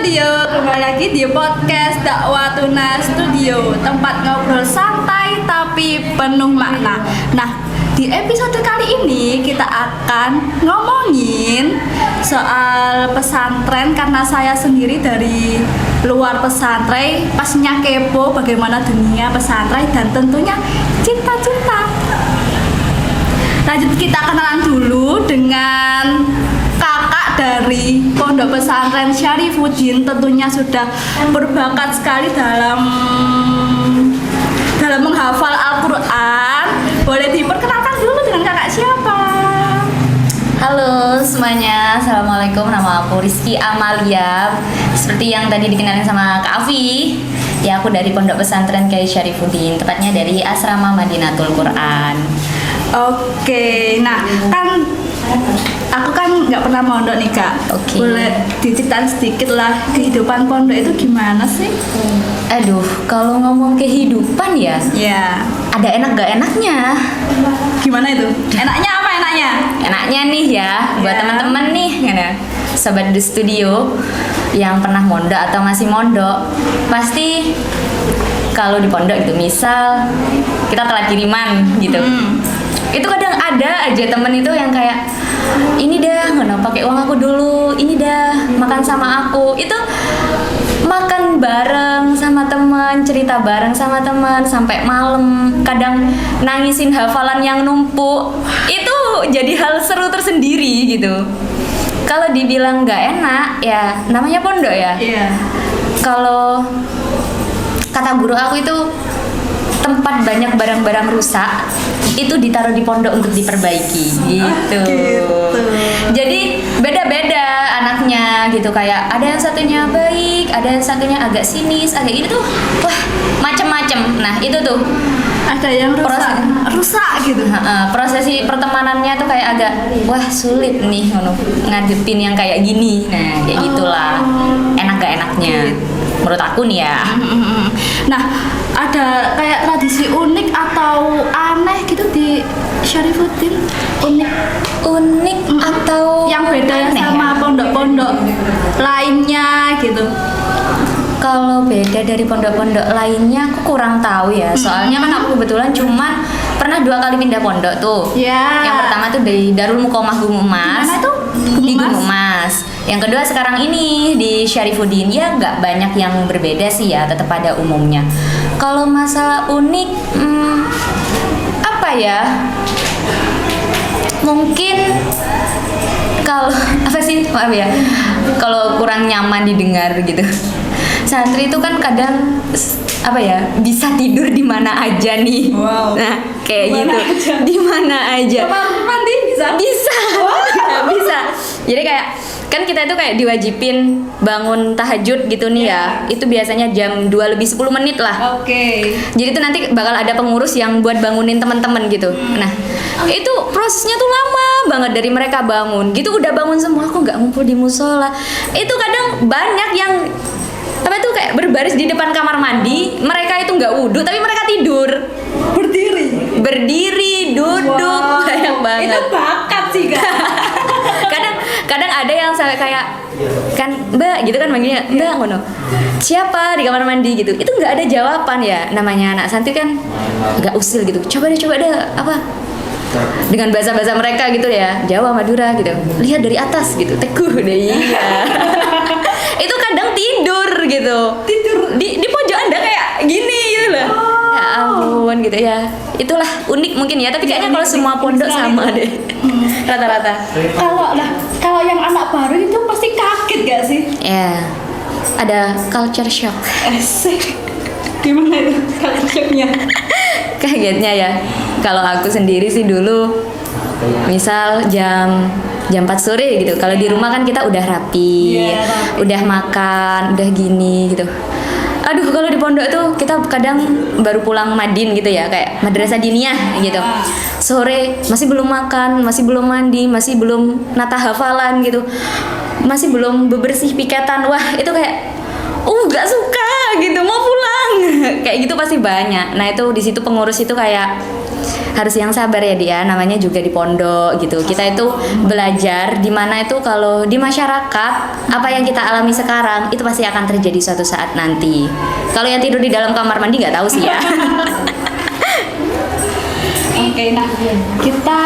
Studio, kembali lagi di podcast Dakwah Tuna Studio, tempat ngobrol santai tapi penuh makna. Nah, di episode kali ini kita akan ngomongin soal pesantren karena saya sendiri dari luar pesantren, pastinya kepo bagaimana dunia pesantren dan tentunya cinta-cinta. Lanjut, kita kenalan dulu dengan kakak dari Pondok Pesantren Syarifuddin, tentunya sudah berbakat sekali dalam menghafal Al-Quran. Boleh diperkenalkan dulu dengan kakak siapa? Halo semuanya, assalamualaikum. Nama aku Rizky Amalia. Seperti yang tadi dikenalin sama Kak Afi, ya aku dari Pondok Pesantren Kiai Syarifuddin, tepatnya dari Asrama Madinatul Quran. Oke, nah kan aku kan nggak pernah mondok nih kak. Oke. Boleh diceritain sedikit lah kehidupan pondok itu gimana sih? Aduh, kalau ngomong kehidupan ya, Ya. ada enak gak enaknya. Gimana itu? Enaknya apa enaknya? Enaknya nih ya, buat Ya. teman-teman nih, sobat di studio yang pernah mondok atau masih mondok, pasti kalau di pondok gitu, misal kita telat kiriman gitu. Itu kadang ada aja temen itu yang kayak ini dah nggak pakai uang aku dulu, ini dah makan sama aku. Itu makan bareng sama teman, cerita bareng sama teman sampai malam, kadang nangisin hafalan yang numpuk. Itu jadi hal seru tersendiri gitu. Kalau dibilang nggak enak ya namanya pondok ya. Iya. Kalau kata guru aku itu tempat banyak barang-barang rusak itu ditaruh di pondok untuk diperbaiki gitu. Jadi beda-beda anaknya gitu, kayak ada yang satunya baik, ada yang satunya agak sinis, agak ini tuh wah macem-macem. Nah itu tuh Ada yang rusak gitu. prosesi pertemanannya tuh kayak agak wah sulit nih ngadepin yang kayak gini. Nah kayak gitulah enak gak enaknya menurut aku nih ya. Nah, ada kayak tradisi unik atau aneh gitu di Syarifuddin? Unik atau yang beda ya aneh sama pondok-pondok lainnya gitu. Kalau beda dari pondok-pondok lainnya aku kurang tahu ya. Soalnya kan aku kebetulan cuma pernah 2 kali pindah pondok tuh. Ya. Yang pertama tuh dari Darul Muqomah Gunung Mas. Gimana itu? Di Gunung Mas. Yang kedua sekarang ini di Syarifuddin. Ya nggak banyak yang berbeda sih ya, tetap pada umumnya. Kalau masalah unik, apa ya? Mungkin kalau apa sih, maaf ya, kalau kurang nyaman didengar gitu. Santri itu kan kadang apa ya, bisa tidur di mana aja nih. Wow. Nah kayak Dimana gitu, aja? di mana aja. Kamar mandi bisa? Bisa. Nah, bisa. Jadi kayak kan kita itu kayak diwajibin bangun tahajud gitu nih ya. Itu biasanya jam 2 lebih 10 menit lah. Oke. Jadi itu nanti bakal ada pengurus yang buat bangunin teman-teman gitu. Nah, itu prosesnya tuh lama banget dari mereka bangun. Gitu udah bangun semua, aku nggak ngumpul di musola. Itu kadang banyak yang apa tuh kayak berbaris di depan kamar mandi. Mereka itu nggak wudhu tapi mereka tidur. Berdiri, duduk, Wow. banyak banget. Itu bakat sih kak. kadang ada yang sampai kayak kan mbak gitu kan manggilnya mbak ngono, siapa di kamar mandi gitu, itu nggak ada jawaban ya. Namanya anak santri kan agak usil gitu, coba deh apa dengan bahasa mereka gitu ya, Jawa Madura gitu, lihat dari atas gitu, teguh deh. Iya. Itu kadang tidur gitu, di pojok anda kayak gini gitu loh. Ya ampun gitu ya. Itulah unik mungkin ya, tapi kayaknya kalau semua pondok sama deh. Rata-rata. Kalau yang anak baru itu pasti kaget gak sih? Ya, ada culture shock. Asik. Gimana itu culture-nya? Kagetnya ya. Kalau aku sendiri sih dulu, misal jam 4 sore gitu. Kalau di rumah kan kita udah rapi, Iya, rapi. udah makan, udah gini gitu. Aduh, kalau di pondok tuh kita kadang baru pulang madin gitu ya, kayak madrasah diniyah gitu. Sore masih belum makan, masih belum mandi, masih belum nata hafalan gitu. Masih belum bebersih piketan. Wah, itu kayak nggak suka gitu, mau pulang. Kayak gitu pasti banyak. Nah itu di situ pengurus itu kayak harus yang sabar ya dia, namanya juga di pondok gitu. Kita itu belajar di mana itu kalau di masyarakat apa yang kita alami sekarang itu pasti akan terjadi suatu saat nanti. Kalau yang tidur di dalam kamar mandi nggak tahu sih ya. Oke, nah kita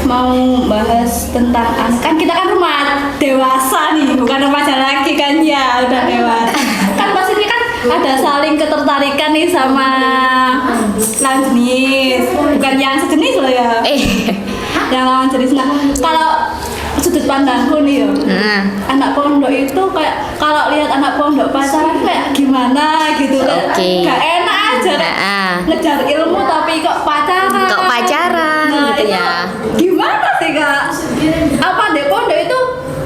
mau bahas tentang kan kita kan rumah dewasa nih, bukan remaja lagi kan ya, udah dewasa. Kan pastinya kan ada saling ketertarikan nih sama lawan jenis, bukan yang sejenis loh ya. Yang lawan jenis. Nah, kalau sudut pandangku nih anak pondok itu kayak kalau lihat anak pondok pacaran kayak gimana gitu kan. Gak enak aja ngejar ilmu tapi kok pacaran. Nah, gitu ya. Gimana sih Kak? Apa deh pondok itu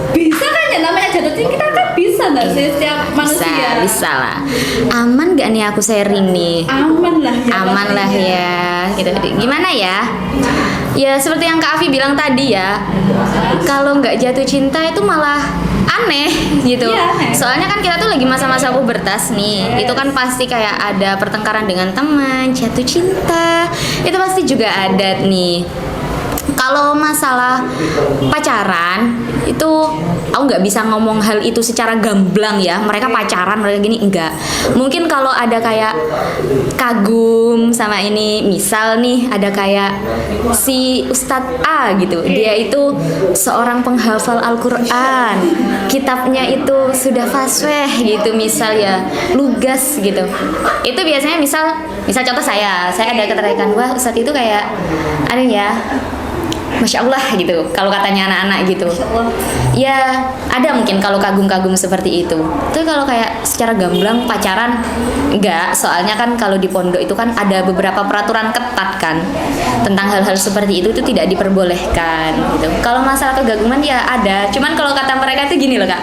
bisa kan ya, namanya jatuh cinta kita kan bisa nggak sih setiap manusia? Bisa lah. Aman gak nih aku sharing nih? Aman lah ya. Aman lah ya. Gitu. Gimana ya? Ya seperti yang Kak Afi bilang tadi ya. Kalau nggak jatuh cinta itu malah aneh gitu. Iya, aneh. Soalnya kan kita tuh lagi masa-masa pubertas nih. Itu kan pasti kayak ada pertengkaran dengan teman, jatuh cinta. Itu pasti juga ada nih. Kalau masalah pacaran itu aku nggak bisa ngomong hal itu secara gamblang ya. Mereka pacaran, mereka gini enggak. Mungkin kalau ada kayak kagum sama ini, misal nih ada kayak si Ustadz A gitu. Dia itu seorang penghafal Al-Quran, kitabnya itu sudah fasweh gitu, misal ya, lugas gitu. Itu biasanya misal contoh saya ada ketertarikan, wah Ustadz itu kayak ada ya, Masya Allah gitu, kalau katanya anak-anak gitu. Ya ada mungkin kalau kagum-kagum seperti itu. Tapi kalau kayak secara gamblang pacaran enggak. Soalnya kan kalau di pondok itu kan ada beberapa peraturan ketat kan tentang hal-hal seperti itu tidak diperbolehkan gitu. Kalau masalah kegaguman ya ada. Cuman kalau kata mereka itu gini loh Kak,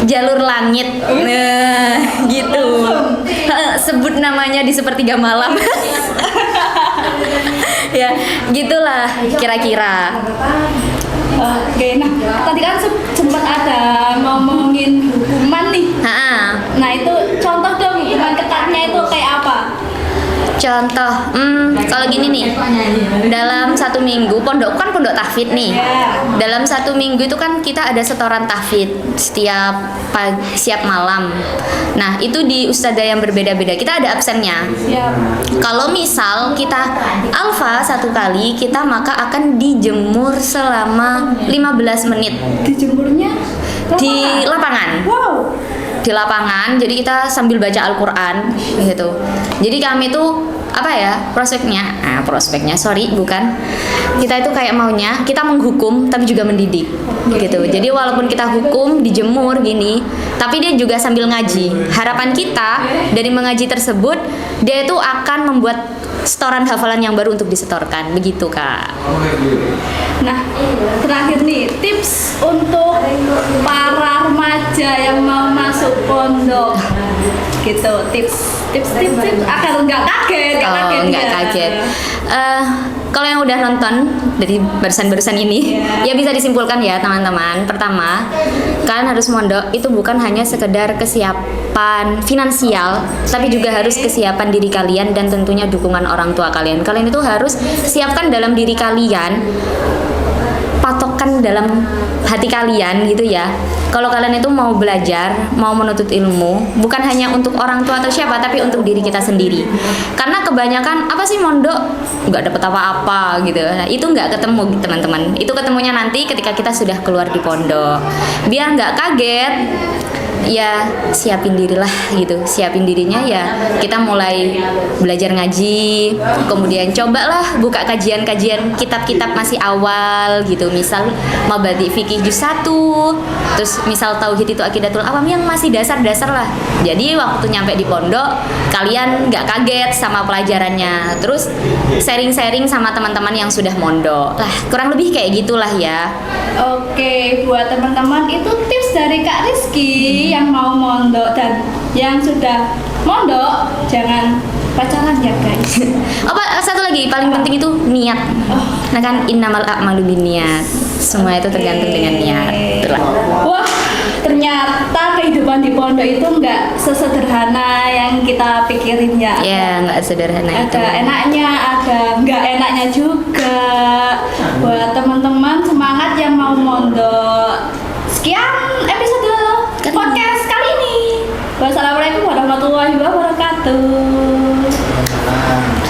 jalur langit. Nah gitu. Sebut namanya di sepertiga malam. Ya gitulah kira-kira. Oke, nah tadi kan sempat ada ngomongin hukuman nih. Nah itu contoh dong, hukuman ketatnya itu kayak apa? Contoh, kalau gini nih, dalam 1 minggu, pondok kan pondok tahfidz nih. Dalam 1 minggu itu kan kita ada setoran tahfidz setiap malam. Nah itu di ustadzah yang berbeda-beda, kita ada absennya. Kalau misal kita alfa 1 kali, kita maka akan dijemur selama 15 menit. Dijemurnya di lapangan. Wow. Di lapangan, jadi kita sambil baca Al-Quran gitu. Jadi kami tuh apa ya, prospeknya sorry bukan, kita itu kayak maunya kita menghukum tapi juga mendidik gitu. Jadi walaupun kita hukum dijemur gini, tapi dia juga sambil ngaji. Harapan kita dari mengaji tersebut, dia itu akan membuat setoran hafalan yang baru untuk disetorkan, begitu Kak. Nah terakhir nih, tips untuk para remaja yang mau masuk pondok gitu, tips agar nggak kaget. Nggak kaget. Kalau yang udah nonton dari barusan ini, ya bisa disimpulkan ya teman-teman. Pertama, kalian harus mondok itu bukan hanya sekedar kesiapan finansial, tapi juga harus kesiapan diri kalian dan tentunya dukungan orang tua kalian. Kalian itu harus siapkan dalam diri kalian, patokan dalam hati kalian gitu ya. Kalau kalian itu mau belajar, mau menuntut ilmu, bukan hanya untuk orang tua atau siapa, tapi untuk diri kita sendiri. Karena kebanyakan apa sih mondok nggak dapet apa-apa gitu. Nah, itu nggak ketemu teman-teman. Itu ketemunya nanti ketika kita sudah keluar di pondok. Biar nggak kaget, ya siapin dirilah gitu. Siapin dirinya ya, kita mulai belajar ngaji, kemudian cobalah buka kajian-kajian kitab-kitab masih awal gitu. Misal Mabadi Fikih Juz 1, terus misal Tauhid itu Aqidatul Awam yang masih dasar-dasar lah. Jadi waktu nyampe di pondok kalian nggak kaget sama pelajarannya. Terus sharing-sharing sama teman-teman yang sudah mondok lah, kurang lebih kayak gitulah ya. Oke, buat teman-teman itu tips dari Kak Rizky yang mau mondok dan yang sudah mondok, jangan pacaran ya guys. Satu lagi paling penting itu niat. Nah kan innamal a'malu binniyat. Semua itu tergantung dengan niat. Itulah. Wah, ternyata kehidupan mondok itu nggak sesederhana yang kita pikirin ya. Ya, nggak sederhana itu. Ada enaknya, ada nggak enaknya juga. Buat teman-teman semangat yang mau mondok. Sekian episode podcast kali ini. Wassalamualaikum warahmatullahi wabarakatuh.